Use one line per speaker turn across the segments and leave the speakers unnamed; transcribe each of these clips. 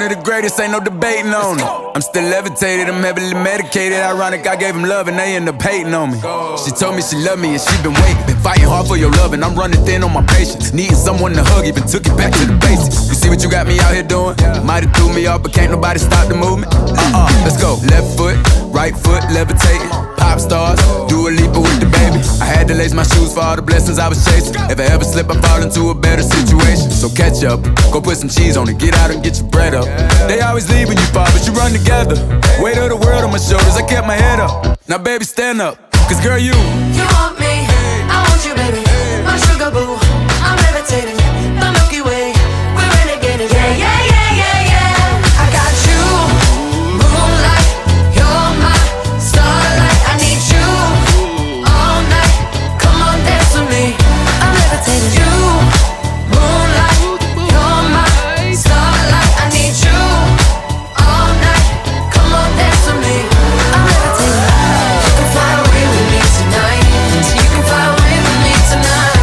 one of the greatest, ain't no debating on it. I'm still levitated, I'm heavily medicated. Ironic, I gave him love and they end up hating on me. She told me she loved me and she been waiting. Been fighting hard for your love and I'm running thin on my patience. Needing someone to hug, even took it back to the basics. You see what you got me out here doing? Might have threw me off, but can't nobody stop the movement. Let's go. Left foot, right foot, levitating. Pop stars, do a Lipa with the baby. I had to lace my shoes for all the blessings I was chasing. If I ever slip, I fall into a better situation. So catch up, go put some cheese on it, get out and get your bread up. They always leave when you fall, but you run together. Weight of the world on my shoulders, I kept my head up. Now baby, stand up, cause girl, you
want me, I want you, baby. My sugar boo, I'm levitating. The Milky Way, we're renegading. Yeah, yeah, yeah, yeah, yeah. I got you, moonlight, you're my starlight. I need you all night. Come on, dance with me. I'm levitating. You, moonlight, you're my starlight. I need you all night. Come on, dance with me. I'm levitating. You can fly away with me tonight. You can fly away with me tonight.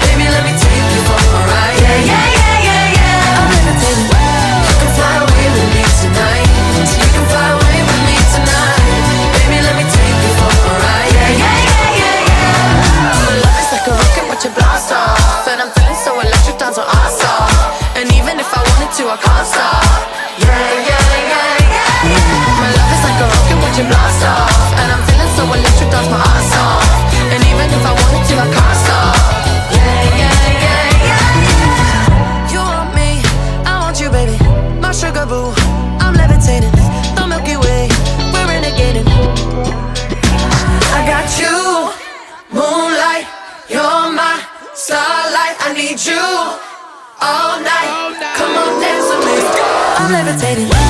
Baby, let me take you for a ride. Yeah, yeah, yeah, yeah, yeah. I'm levitating. You can fly away with me tonight. You can fly away with me tonight. Baby, let me take you for a ride. Yeah, yeah, yeah, yeah, yeah. My love is like a rocket, watch it blast off. And I'm feeling so electric, dance on our off. And even if I wanted to, I can't stop. Yeah, yeah, yeah, yeah. My love is like a rocket, watch it blast off. And I'm feeling so electric, dance my ass off. And even if I wanted to, I can't stop. Yeah, yeah, yeah, yeah. You want me, I want you, baby. My sugar boo, I'm levitating. The Milky Way, we're renegading. I got you, moonlight, you're my starlight. I need you all night. Come on, dance with me. I'm levitating.